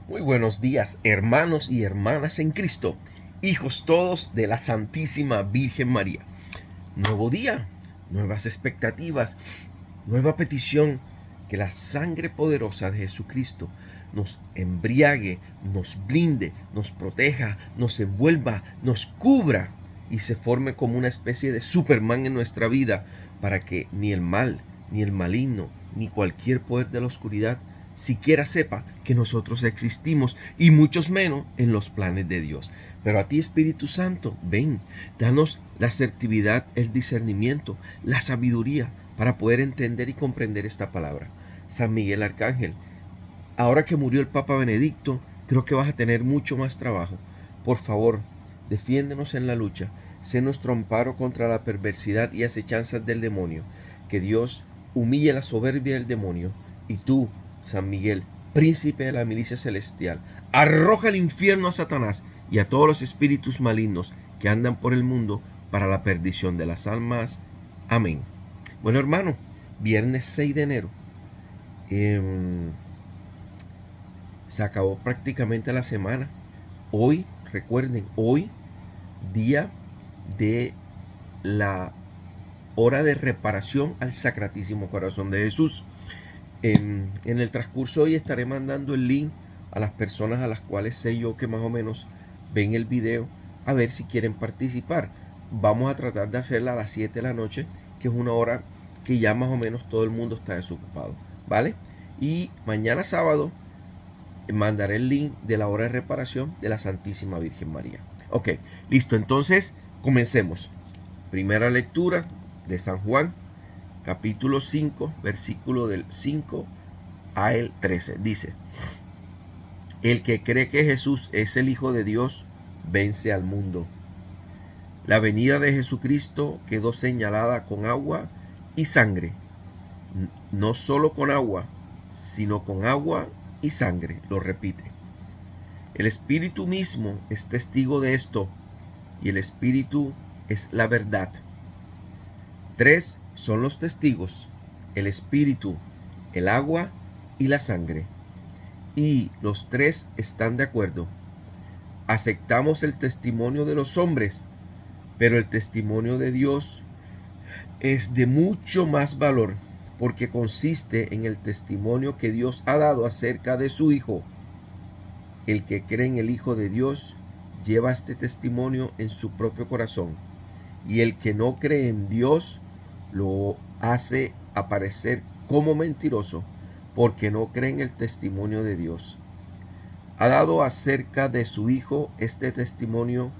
Muy buenos días, hermanos y hermanas en Cristo, hijos todos de la Santísima Virgen María. Nuevo día, nuevas expectativas, nueva petición, que la sangre poderosa de Jesucristo nos embriague, nos blinde, nos proteja, nos envuelva, nos cubra y se forme como una especie de Superman en nuestra vida para que ni el mal, ni el maligno, ni cualquier poder de la oscuridad siquiera sepa que nosotros existimos y muchos menos en los planes de Dios. Pero a ti, Espíritu Santo, ven, danos la asertividad, el discernimiento, la sabiduría para poder entender y comprender esta palabra. San Miguel Arcángel, ahora que murió el Papa Benedicto, creo que vas a tener mucho más trabajo. Por favor, defiéndenos en la lucha. Sé nuestro amparo contra la perversidad y acechanzas del demonio. Que Dios humille la soberbia del demonio. Y tú, San Miguel, príncipe de la milicia celestial, arroja al infierno a Satanás y a todos los espíritus malignos que andan por el mundo para la perdición de las almas. Amén. Bueno, hermano, viernes 6 de enero. Se acabó prácticamente la semana. Hoy, recuerden, hoy, día de la hora de reparación al Sacratísimo Corazón de Jesús. En el transcurso de hoy estaré mandando el link a las personas a las cuales sé yo que más o menos ven el video, a ver si quieren participar. Vamos a tratar de hacerla a las 7 de la noche, que es una hora que ya más o menos todo el mundo está desocupado, ¿vale? Y mañana sábado mandaré el link de la hora de reparación de la Santísima Virgen María. Ok, listo, entonces comencemos. Primera lectura de San Juan, capítulo 5, versículo del 5 al 13. Dice: el que cree que Jesús es el Hijo de Dios, vence al mundo. La venida de Jesucristo quedó señalada con agua y sangre. No solo con agua, sino con agua y sangre. Lo repite. El Espíritu mismo es testigo de esto, y el Espíritu es la verdad. Tres son los testigos: el Espíritu, el agua y la sangre. Y los tres están de acuerdo. Aceptamos el testimonio de los hombres, pero el testimonio de Dios es de mucho más valor, porque consiste en el testimonio que Dios ha dado acerca de su Hijo. El que cree en el Hijo de Dios lleva este testimonio en su propio corazón, y el que no cree en Dios lo hace aparecer como mentiroso, porque no cree en el testimonio de Dios. Ha dado acerca de su Hijo este testimonio,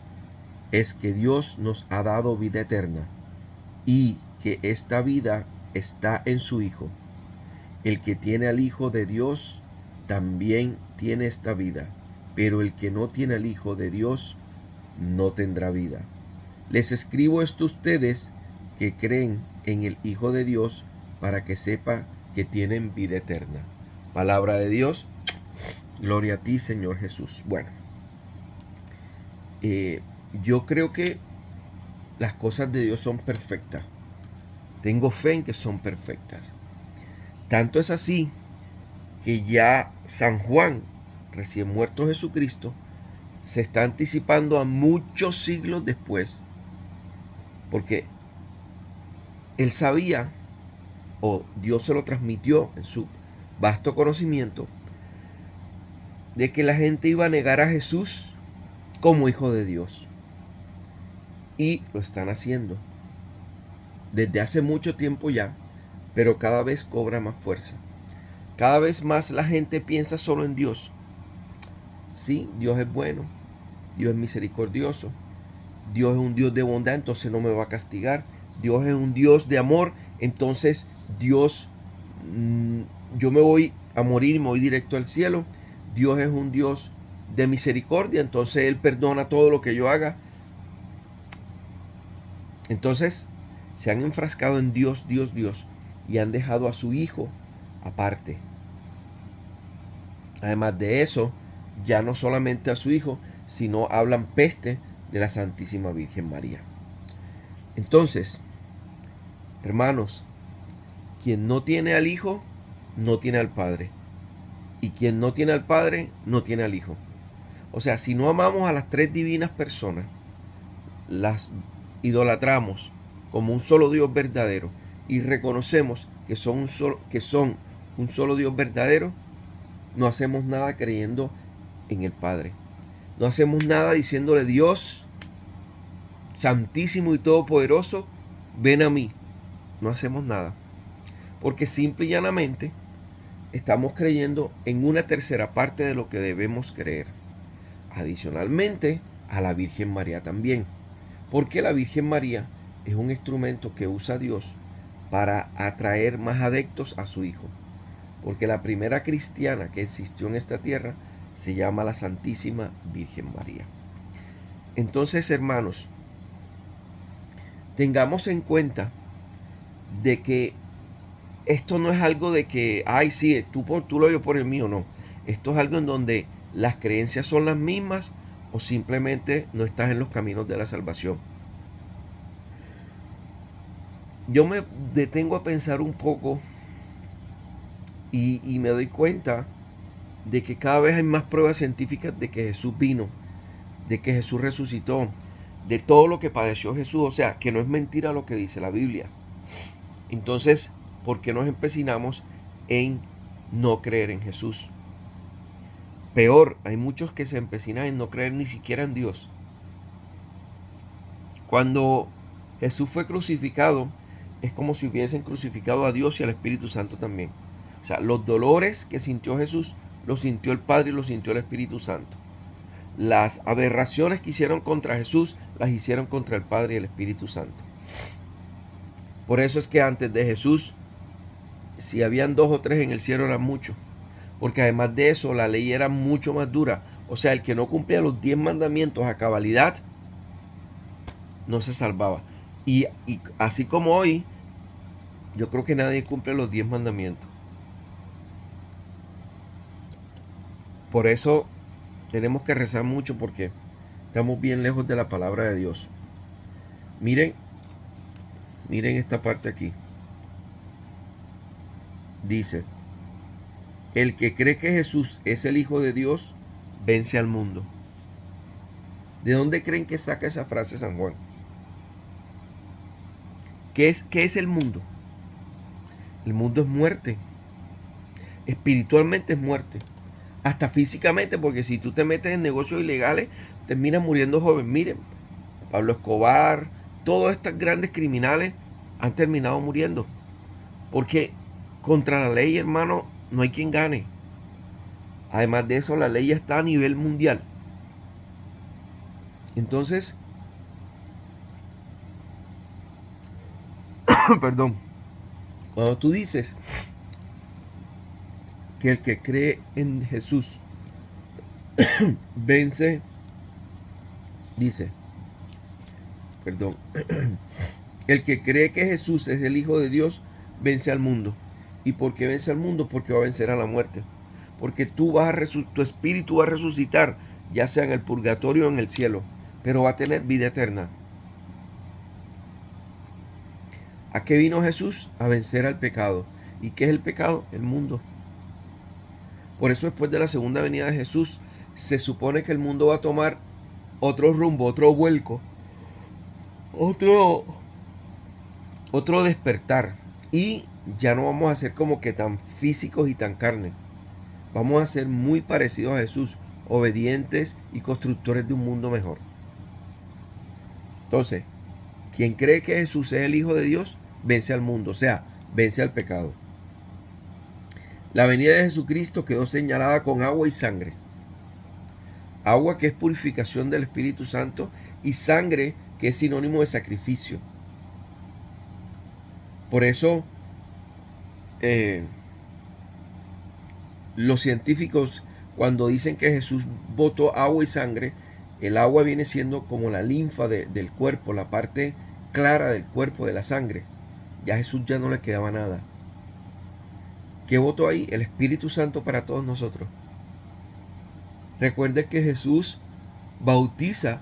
es que Dios nos ha dado vida eterna, y que esta vida está en su Hijo. El que tiene al Hijo de Dios también tiene esta vida, pero el que no tiene al Hijo de Dios no tendrá vida. Les escribo esto a ustedes que creen en el Hijo de Dios, para que sepa que tienen vida eterna. Palabra de Dios. Gloria a ti, Señor Jesús. Bueno, yo creo que las cosas de Dios son perfectas. Tengo fe en que son perfectas. Tanto es así que ya San Juan, recién muerto Jesucristo, se está anticipando a muchos siglos después, porque él sabía, o Dios se lo transmitió en su vasto conocimiento, de que la gente iba a negar a Jesús como Hijo de Dios. Y lo están haciendo desde hace mucho tiempo ya, pero cada vez cobra más fuerza. Cada vez más la gente piensa solo en Dios. Sí, Dios es bueno, Dios es misericordioso, Dios es un Dios de bondad, entonces no me va a castigar. Dios es un Dios de amor, entonces Dios, yo me voy a morir y me voy directo al cielo. Dios es un Dios de misericordia, entonces Él perdona todo lo que yo haga. Entonces se han enfrascado en Dios, Dios, Dios, y han dejado a su Hijo aparte. Además de eso, ya no solamente a su Hijo, sino hablan peste de la Santísima Virgen María. Entonces, hermanos, quien no tiene al Hijo, no tiene al Padre. Y quien no tiene al Padre, no tiene al Hijo. O sea, si no amamos a las tres divinas personas, las idolatramos como un solo Dios verdadero y reconocemos que son un solo Dios verdadero, no hacemos nada creyendo en el Padre. No hacemos nada diciéndole: Dios santísimo y todopoderoso, ven a mí. No hacemos nada, porque simple y llanamente estamos creyendo en una tercera parte de lo que debemos creer. Adicionalmente a la Virgen María también, porque la Virgen María es un instrumento que usa Dios para atraer más adeptos a su Hijo, porque la primera cristiana que existió en esta tierra se llama la Santísima Virgen María. Entonces, hermanos, tengamos en cuenta de que esto no es algo de que, ay, sí, tú por tu lo, yo por el mío, no. Esto es algo en donde las creencias son las mismas o simplemente no estás en los caminos de la salvación. Yo me detengo a pensar un poco y me doy cuenta de que cada vez hay más pruebas científicas de que Jesús vino, de que Jesús resucitó, de todo lo que padeció Jesús, o sea, que no es mentira lo que dice la Biblia. Entonces, ¿por qué nos empecinamos en no creer en Jesús? Peor, hay muchos que se empecinan en no creer ni siquiera en Dios. Cuando Jesús fue crucificado, es como si hubiesen crucificado a Dios y al Espíritu Santo también. O sea, los dolores que sintió Jesús, los sintió el Padre y los sintió el Espíritu Santo. Las aberraciones que hicieron contra Jesús, las hicieron contra el Padre y el Espíritu Santo. Por eso es que antes de Jesús, si habían 2 o 3 en el cielo eran muchos. Porque además de eso, la ley era mucho más dura. O sea, el que no cumplía los 10 mandamientos a cabalidad, no se salvaba. Y así como hoy, yo creo que nadie cumple los 10 mandamientos. Por eso tenemos que rezar mucho, porque estamos bien lejos de la palabra de Dios. Miren esta parte aquí. Dice: el que cree que Jesús es el Hijo de Dios, vence al mundo. ¿De dónde creen que saca esa frase San Juan? ¿Qué es el mundo? El mundo es muerte. Espiritualmente es muerte. Hasta físicamente, porque si tú te metes en negocios ilegales, terminas muriendo joven. Miren, Pablo Escobar, todos estos grandes criminales han terminado muriendo. Porque contra la ley, hermano, no hay quien gane. Además de eso, la ley ya está a nivel mundial. Entonces, perdón, cuando tú dices que el que cree en Jesús vence, dice, perdón, el que cree que Jesús es el Hijo de Dios, vence al mundo. ¿Y por qué vence al mundo? Porque va a vencer a la muerte. Porque tu espíritu va a resucitar, ya sea en el purgatorio o en el cielo, pero va a tener vida eterna. ¿A qué vino Jesús? A vencer al pecado. ¿Y qué es el pecado? El mundo. Por eso, después de la segunda venida de Jesús, se supone que el mundo va a tomar otro rumbo, otro vuelco, otro despertar. Y ya no vamos a ser como que tan físicos y tan carne. Vamos a ser muy parecidos a Jesús, obedientes y constructores de un mundo mejor. Entonces, quien cree que Jesús es el Hijo de Dios, vence al mundo, o sea, vence al pecado. La venida de Jesucristo quedó señalada con agua y sangre. Agua, que es purificación del Espíritu Santo, y sangre, que es sinónimo de sacrificio. Por eso los científicos, cuando dicen que Jesús botó agua y sangre, el agua viene siendo como la linfa del cuerpo, la parte clara del cuerpo, de la sangre. Ya a Jesús ya no le quedaba nada. ¿Qué botó ahí? El Espíritu Santo para todos nosotros. Recuerde que Jesús bautiza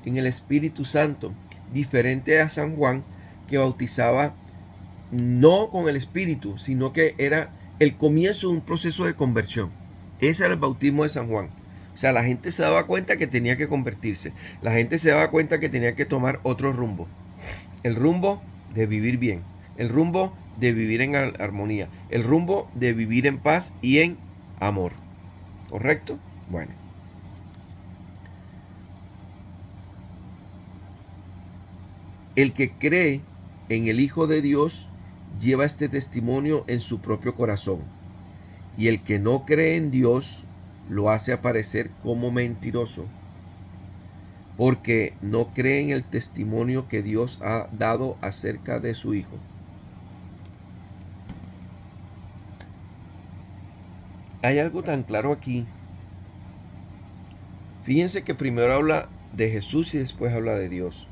en el Espíritu Santo, diferente a San Juan, que bautizaba no con el Espíritu, sino que era el comienzo de un proceso de conversión. Ese era el bautismo de San Juan. O sea, la gente se daba cuenta que tenía que convertirse. La gente se daba cuenta que tenía que tomar otro rumbo. El rumbo de vivir bien. El rumbo de vivir en armonía. El rumbo de vivir en paz y en amor. ¿Correcto? Bueno. El que cree en el Hijo de Dios lleva este testimonio en su propio corazón. Y el que no cree en Dios lo hace aparecer como mentiroso, porque no cree en el testimonio que Dios ha dado acerca de su Hijo. Hay algo tan claro aquí. Fíjense que primero habla de Jesús y después habla de Dios.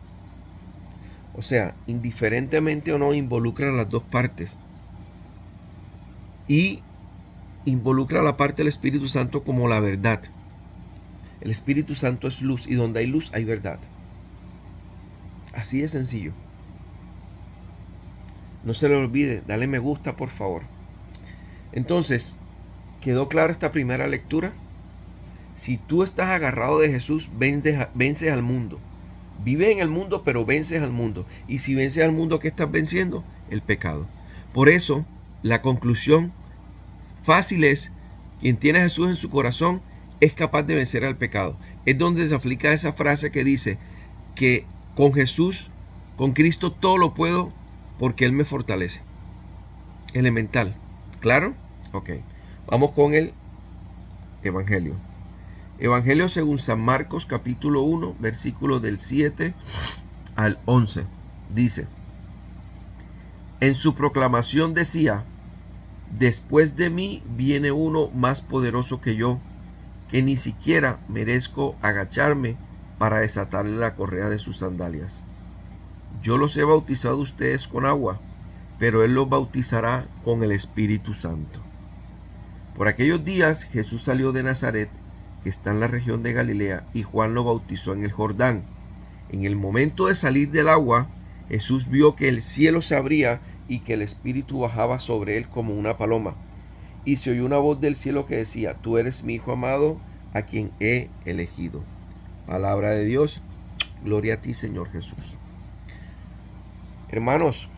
O sea, indiferentemente o no, involucra las dos partes. Y involucra la parte del Espíritu Santo como la verdad. El Espíritu Santo es luz y donde hay luz hay verdad. Así de sencillo. No se le olvide, dale me gusta por favor. Entonces, ¿quedó clara esta primera lectura? Si tú estás agarrado de Jesús, vences al mundo. Vive en el mundo, pero vences al mundo. Y si vences al mundo, ¿qué estás venciendo? El pecado. Por eso, la conclusión fácil es, quien tiene a Jesús en su corazón es capaz de vencer al pecado. Es donde se aplica esa frase que dice que con Jesús, con Cristo, todo lo puedo porque Él me fortalece. Elemental. ¿Claro? Ok. Vamos con el Evangelio. Evangelio según San Marcos, capítulo 1, versículos del 7 al 11. Dice, en su proclamación decía, después de mí viene uno más poderoso que yo, que ni siquiera merezco agacharme para desatarle la correa de sus sandalias. Yo los he bautizado a ustedes con agua, pero Él los bautizará con el Espíritu Santo. Por aquellos días Jesús salió de Nazaret, que está en la región de Galilea, y Juan lo bautizó en el Jordán. En el momento de salir del agua, Jesús vio que el cielo se abría y que el Espíritu bajaba sobre él como una paloma. Y se oyó una voz del cielo que decía, tú eres mi Hijo amado, a quien he elegido. Palabra de Dios, gloria a ti, Señor Jesús. Hermanos,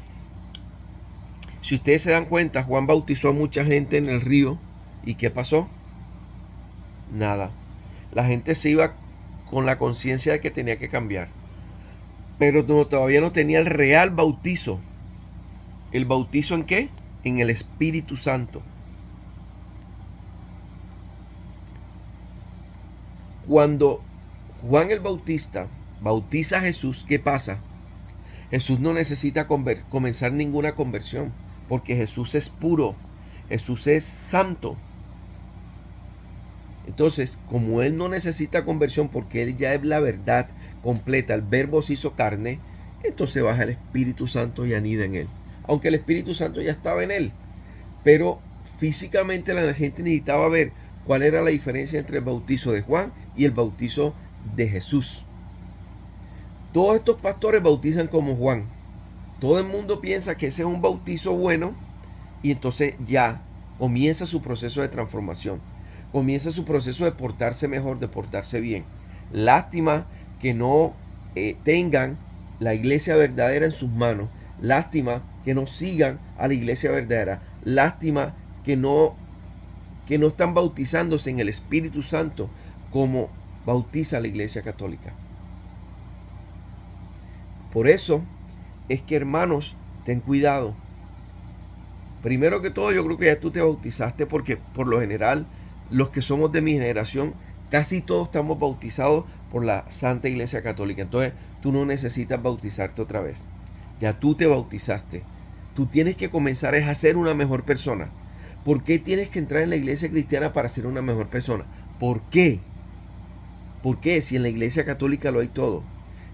si ustedes se dan cuenta, Juan bautizó a mucha gente en el río. ¿Y qué pasó? Nada. La gente se iba con la conciencia de que tenía que cambiar. Pero todavía no tenía el real bautizo. ¿El bautizo en qué? En el Espíritu Santo. Cuando Juan el Bautista bautiza a Jesús, ¿qué pasa? Jesús no necesita comenzar ninguna conversión, porque Jesús es puro, Jesús es santo. Entonces, como Él no necesita conversión porque Él ya es la verdad completa, el verbo se hizo carne, entonces baja el Espíritu Santo y anida en Él. Aunque el Espíritu Santo ya estaba en Él, pero físicamente la gente necesitaba ver cuál era la diferencia entre el bautizo de Juan y el bautizo de Jesús. Todos estos pastores bautizan como Juan. Todo el mundo piensa que ese es un bautizo bueno y entonces ya comienza su proceso de transformación. Comienza su proceso de portarse mejor, de portarse bien. Lástima que no tengan la iglesia verdadera en sus manos. Lástima que no sigan a la iglesia verdadera. Lástima que no están bautizándose en el Espíritu Santo como bautiza la iglesia católica. Por eso es que, hermanos, ten cuidado. Primero que todo, yo creo que ya tú te bautizaste porque por lo general los que somos de mi generación, casi todos estamos bautizados por la Santa Iglesia Católica. Entonces, tú no necesitas bautizarte otra vez. Ya tú te bautizaste. Tú tienes que comenzar a ser una mejor persona. ¿Por qué tienes que entrar en la iglesia cristiana para ser una mejor persona? ¿Por qué? ¿Por qué? Si en la iglesia católica lo hay todo.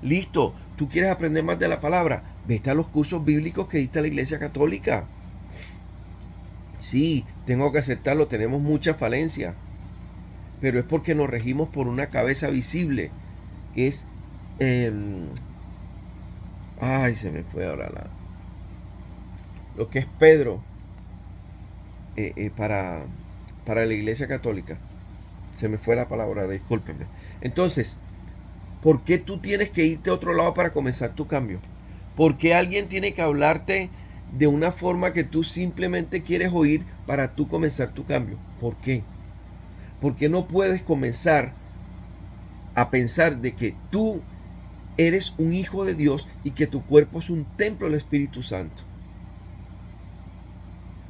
Listo, ¿tú quieres aprender más de la palabra? Vete a los cursos bíblicos que dicta la iglesia católica. Sí, tengo que aceptarlo, tenemos mucha falencia, pero es porque nos regimos por una cabeza visible, que es... se me fue ahora lo que es Pedro, para para la Iglesia Católica. Se me fue la palabra, discúlpenme. Entonces, ¿por qué tú tienes que irte a otro lado para comenzar tu cambio? ¿Por qué alguien tiene que hablarte de una forma que tú simplemente quieres oír para tú comenzar tu cambio? ¿Por qué? ¿Por qué no puedes comenzar a pensar de que tú eres un hijo de Dios y que tu cuerpo es un templo del Espíritu Santo?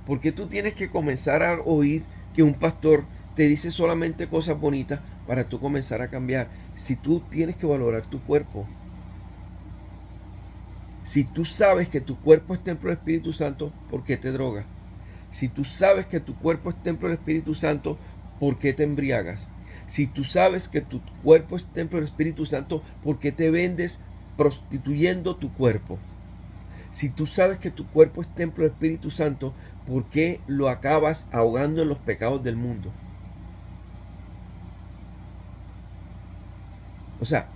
¿Por qué tú tienes que comenzar a oír que un pastor te dice solamente cosas bonitas para tú comenzar a cambiar? Si tú tienes que valorar tu cuerpo. Si tú sabes que tu cuerpo es templo del Espíritu Santo, ¿por qué te drogas? Si tú sabes que tu cuerpo es templo del Espíritu Santo, ¿por qué te embriagas? Si tú sabes que tu cuerpo es templo del Espíritu Santo, ¿por qué te vendes prostituyendo tu cuerpo? Si tú sabes que tu cuerpo es templo del Espíritu Santo, ¿por qué lo acabas ahogando en los pecados del mundo? O sea,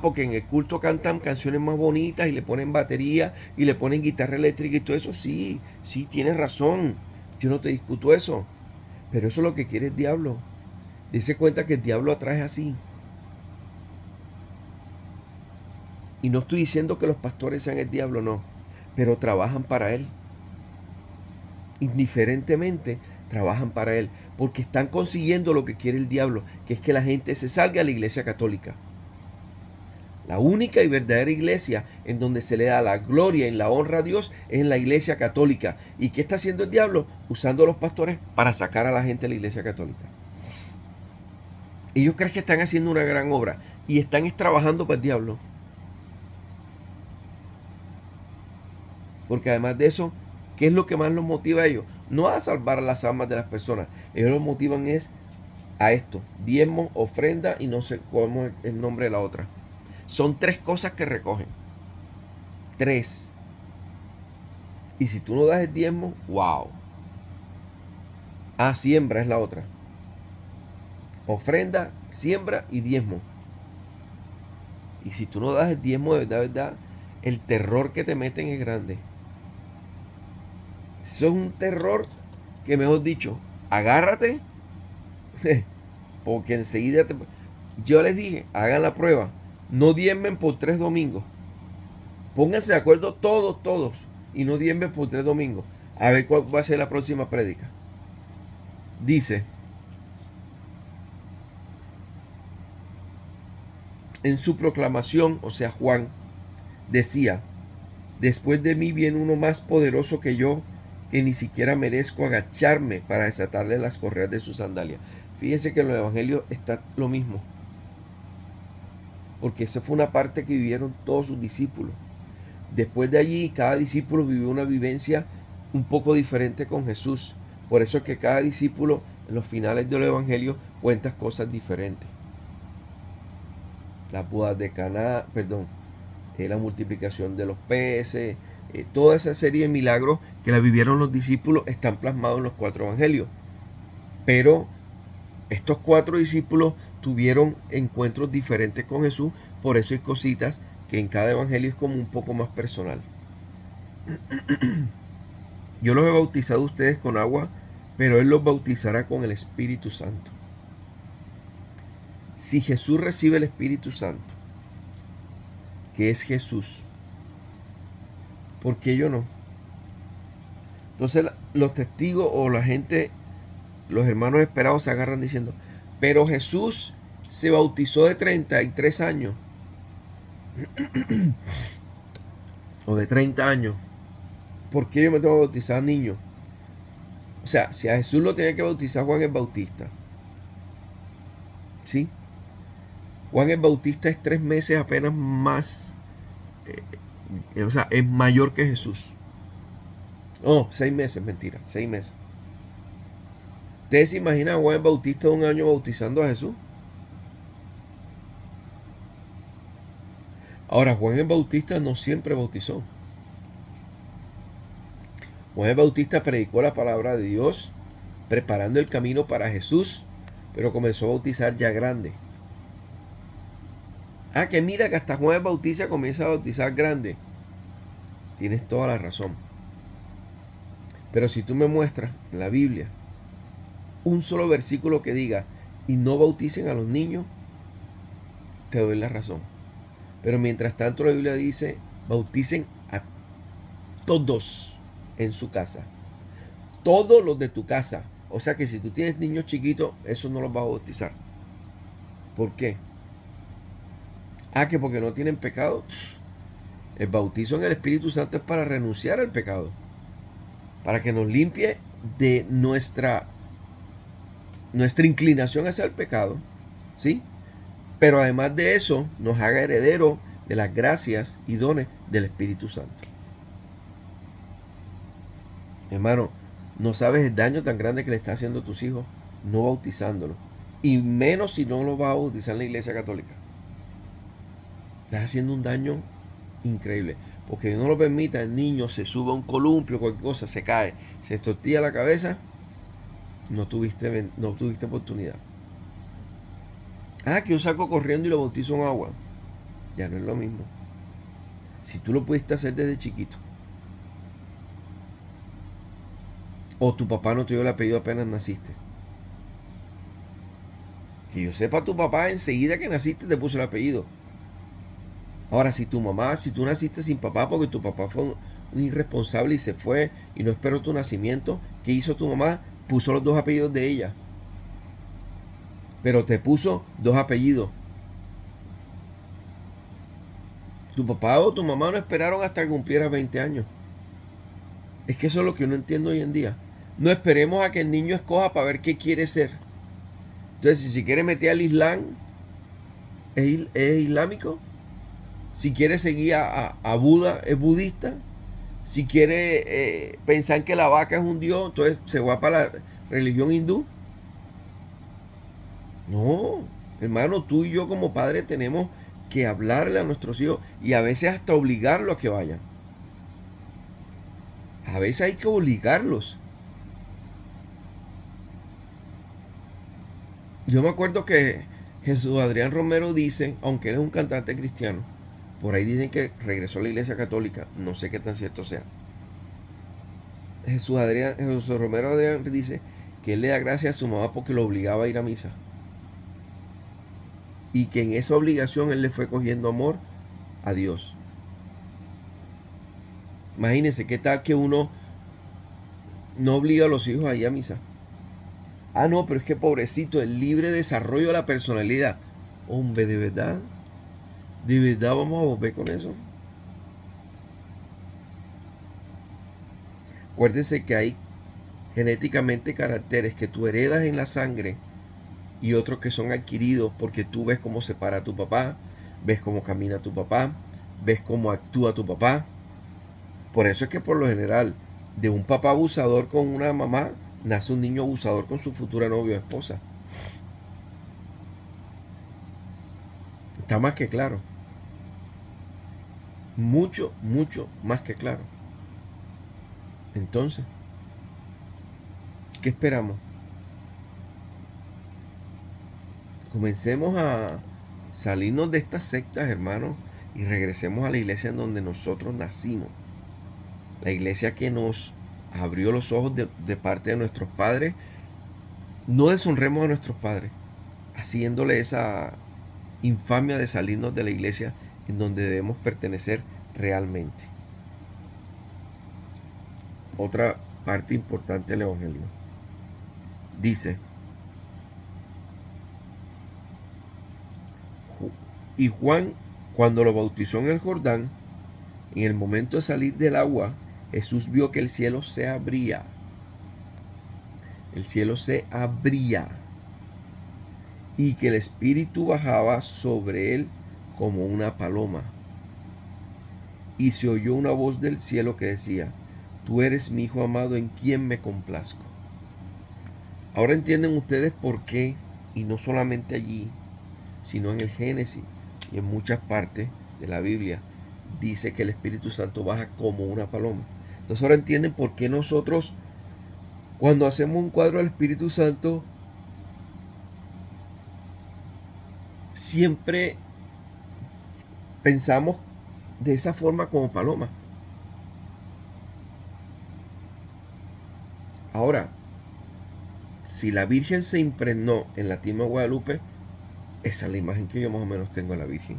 porque en el culto cantan canciones más bonitas y le ponen batería y le ponen guitarra eléctrica y todo eso. Sí, sí, tienes razón. Yo no te discuto eso. Pero eso es lo que quiere el diablo. Dese cuenta que el diablo atrae así. Y no estoy diciendo que los pastores sean el diablo, no. Pero trabajan para él. Indiferentemente trabajan para él. Porque están consiguiendo lo que quiere el diablo, que es que la gente se salga a la iglesia católica. La única y verdadera iglesia en donde se le da la gloria y la honra a Dios es en la iglesia católica. ¿Y qué está haciendo el diablo? Usando a los pastores para sacar a la gente de la iglesia católica. Ellos creen que están haciendo una gran obra y están trabajando para el diablo. Porque además de eso, ¿qué es lo que más los motiva a ellos? No a salvar las almas de las personas. Ellos los motivan es a esto: diezmo, ofrenda y no sé cómo es el nombre de la otra. Son 3 cosas que recogen. 3. Y si tú no das el diezmo, wow. Siembra es la otra. Ofrenda, siembra y diezmo. Y si tú no das el diezmo de verdad, el terror que te meten es grande. Eso es un terror que, mejor dicho, agárrate, porque enseguida yo les dije, hagan la prueba. No diezmen por 3 domingos. Pónganse de acuerdo todos. Y no diezmen por 3 domingos. A ver cuál va a ser la próxima prédica. Dice: en su proclamación, o sea, Juan decía: después de mí viene uno más poderoso que yo, que ni siquiera merezco agacharme para desatarle las correas de sus sandalias. Fíjense que en los evangelios está lo mismo. Porque esa fue una parte que vivieron todos sus discípulos. Después de allí, cada discípulo vivió una vivencia un poco diferente con Jesús. Por eso es que cada discípulo en los finales del evangelio cuenta cosas diferentes. Las bodas de Caná, la multiplicación de los peces, toda esa serie de milagros que la vivieron los discípulos están plasmados en los 4 evangelios. Pero estos 4 discípulos tuvieron encuentros diferentes con Jesús, por eso hay cositas que en cada evangelio es como un poco más personal. Yo los he bautizado a ustedes con agua, pero Él los bautizará con el Espíritu Santo. Si Jesús recibe el Espíritu Santo, que es Jesús, ¿por qué yo no? Entonces los testigos o la gente, los hermanos esperados se agarran diciendo: pero Jesús se bautizó de 33 años o de 30 años. ¿Por qué yo me tengo que bautizar niño? O sea, si a Jesús lo tenía que bautizar Juan el Bautista, ¿sí? Juan el Bautista es 3 meses apenas más, o sea, es mayor que Jesús. 6 meses, mentira, 6 meses. ¿Ustedes se imaginan a Juan el Bautista de 1 año bautizando a Jesús? Ahora, Juan el Bautista no siempre bautizó. Juan el Bautista predicó la palabra de Dios, preparando el camino para Jesús, pero comenzó a bautizar ya grande. Que mira que hasta Juan el Bautista comienza a bautizar grande. Tienes toda la razón. Pero si tú me muestras en la Biblia un solo versículo que diga, y no bauticen a los niños, te doy la razón. Pero mientras tanto la Biblia dice, bauticen a todos en su casa. Todos los de tu casa. O sea que si tú tienes niños chiquitos, eso no los vas a bautizar. ¿Por qué? Ah, que porque no tienen pecado. El bautizo en el Espíritu Santo es para renunciar al pecado. Para que nos limpie de nuestra inclinación hacia el pecado. ¿Sí? Pero además de eso, nos haga heredero de las gracias y dones del Espíritu Santo. Hermano, no sabes el daño tan grande que le está haciendo a tus hijos no bautizándolos. Y menos si no lo vas a bautizar en la iglesia católica. Estás haciendo un daño increíble. Porque Dios no lo permita, el niño se sube a un columpio, cualquier cosa, se cae, se estortilla la cabeza, no tuviste oportunidad. Ah, que yo saco corriendo y lo bautizo en agua. Ya no es lo mismo. Si tú lo pudiste hacer desde chiquito. O tu papá no te dio el apellido apenas naciste. Que yo sepa, tu papá enseguida que naciste te puso el apellido. Ahora, si tú naciste sin papá porque tu papá fue un irresponsable y se fue y no esperó tu nacimiento, ¿qué hizo tu mamá? Puso los dos apellidos de ella. Pero te puso dos apellidos. Tu papá o tu mamá no esperaron hasta que cumplieras 20 años. Es que eso es lo que no entiendo hoy en día. No esperemos a que el niño escoja para ver qué quiere ser. Entonces, si se quiere meter al Islam, es islámico. Si quiere seguir a Buda, es budista. Si quiere pensar que la vaca es un dios, entonces se va para la religión hindú. No, hermano, tú y yo como padres tenemos que hablarle a nuestros hijos y a veces hasta obligarlos a que vayan. A veces hay que obligarlos. Yo me acuerdo que Jesús Adrián Romero dice, aunque él es un cantante cristiano, por ahí dicen que regresó a la iglesia católica, no sé qué tan cierto sea. Jesús Romero Adrián dice que él le da gracias a su mamá porque lo obligaba a ir a misa. Y que en esa obligación él le fue cogiendo amor a Dios. Imagínense qué tal que uno no obliga a los hijos a ir a misa. Ah, no, pero es que pobrecito, el libre desarrollo de la personalidad. Hombre, ¿de verdad? ¿De verdad vamos a volver con eso? Acuérdense que hay genéticamente caracteres que tú heredas en la sangre y otros que son adquiridos porque tú ves cómo se para tu papá, ves cómo camina tu papá, ves cómo actúa tu papá. Por eso es que por lo general, de un papá abusador con una mamá, nace un niño abusador con su futura novia o esposa. Está más que claro. Mucho, mucho más que claro. Entonces, ¿qué esperamos? Comencemos a salirnos de estas sectas, hermanos, y regresemos a la iglesia en donde nosotros nacimos. La iglesia que nos abrió los ojos de parte de nuestros padres. No deshonremos a nuestros padres, haciéndole esa infamia de salirnos de la iglesia en donde debemos pertenecer realmente. Otra parte importante del Evangelio. Dice, y Juan, cuando lo bautizó en el Jordán, en el momento de salir del agua, Jesús vio que el cielo se abría. El cielo se abría y que el Espíritu bajaba sobre él como una paloma. Y se oyó una voz del cielo que decía, tú eres mi Hijo amado en quien me complazco. Ahora entienden ustedes por qué, y no solamente allí, sino en el Génesis y en muchas partes de la Biblia, dice que el Espíritu Santo baja como una paloma. Entonces ahora entienden por qué nosotros, cuando hacemos un cuadro del Espíritu Santo, siempre pensamos de esa forma como paloma. Ahora, si la Virgen se impregnó en la tierra de Guadalupe, esa es la imagen que yo más o menos tengo de la Virgen.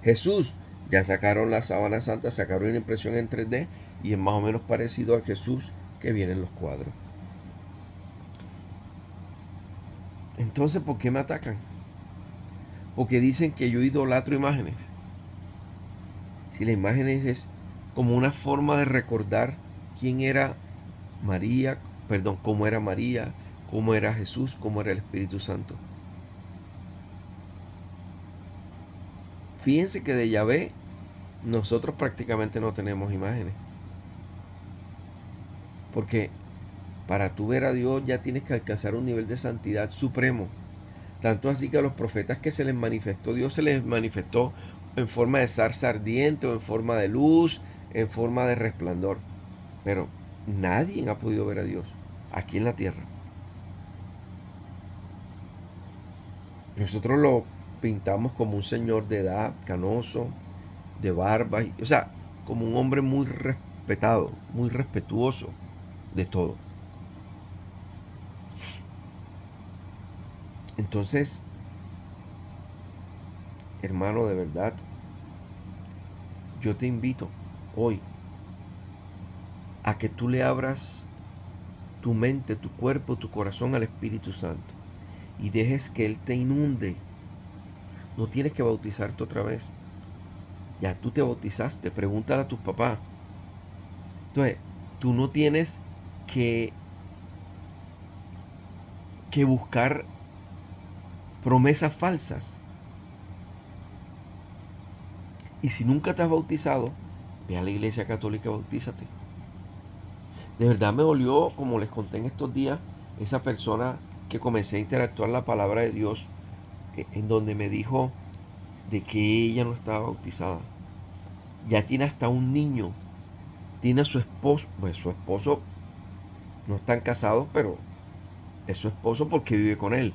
Jesús, ya sacaron la sábana santa, sacaron una impresión en 3D y es más o menos parecido a Jesús que viene en los cuadros. Entonces, ¿por qué me atacan? Porque dicen que yo idolatro imágenes. Si la imagen es como una forma de recordar quién era María, perdón, cómo era María, cómo era Jesús, cómo era el Espíritu Santo. Fíjense que de Yahvé nosotros prácticamente no tenemos imágenes. Porque para tú ver a Dios ya tienes que alcanzar un nivel de santidad supremo. Tanto así que a los profetas que se les manifestó, Dios se les manifestó en forma de zarza ardiente o en forma de luz, en forma de resplandor. Pero nadie ha podido ver a Dios aquí en la tierra. Nosotros lo pintamos como un señor de edad, canoso, de barba, o sea, como un hombre muy respetado, muy respetuoso de todo. Entonces, hermano, de verdad, yo te invito hoy a que tú le abras tu mente, tu cuerpo, tu corazón al Espíritu Santo y dejes que Él te inunde. No tienes que bautizarte otra vez. Ya tú te bautizaste, pregúntale a tus papás. Entonces, tú no tienes que, que buscar promesas falsas. Y si nunca te has bautizado, ve a la iglesia católica y bautízate. De verdad me dolió, como les conté en estos días, esa persona que comencé a interactuar la palabra de Dios, en donde me dijo de que ella no estaba bautizada. Ya tiene hasta un niño, tiene a su esposo, pues su esposo no están casados, pero es su esposo porque vive con él.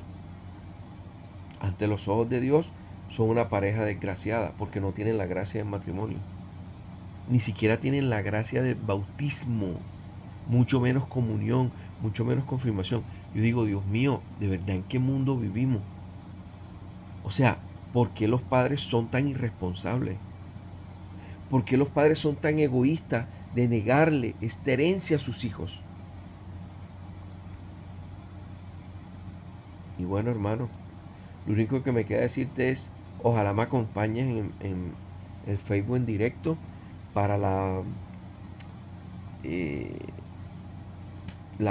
Ante los ojos de Dios son una pareja desgraciada porque no tienen la gracia del matrimonio. Ni siquiera tienen la gracia del bautismo, mucho menos comunión, mucho menos confirmación. Yo digo, Dios mío, ¿de verdad en qué mundo vivimos? O sea, ¿por qué los padres son tan irresponsables? ¿Por qué los padres son tan egoístas de negarle esta herencia a sus hijos? Y bueno, hermano, lo único que me queda decirte es, ojalá me acompañes en el Facebook en directo para la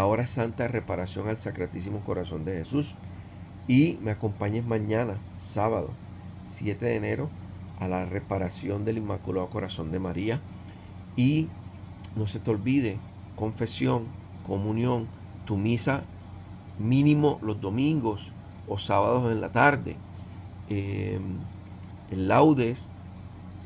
hora santa de reparación al Sacratísimo Corazón de Jesús. Y me acompañes mañana, sábado, 7 de enero, a la reparación del Inmaculado Corazón de María. Y no se te olvide, confesión, comunión, tu misa mínimo los domingos o sábados en la tarde. El laudes,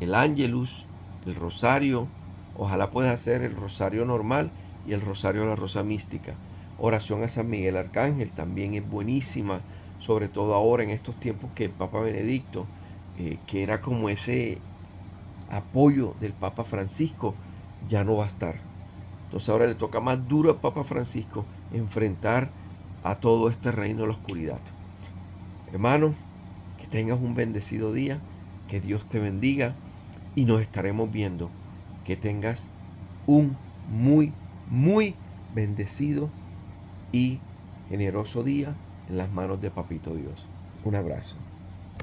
el ángelus, el rosario. Ojalá puedas hacer el rosario normal y el rosario de la rosa mística. Oración a San Miguel Arcángel también es buenísima, sobre todo ahora en estos tiempos que el Papa Benedicto, que era como ese apoyo del Papa Francisco, ya no va a estar. Entonces ahora le toca más duro al Papa Francisco enfrentar a todo este reino de la oscuridad. Hermano, que tengas un bendecido día, que Dios te bendiga y nos estaremos viendo. Que tengas un muy, muy bendecido y generoso día en las manos de Papito Dios. Un abrazo.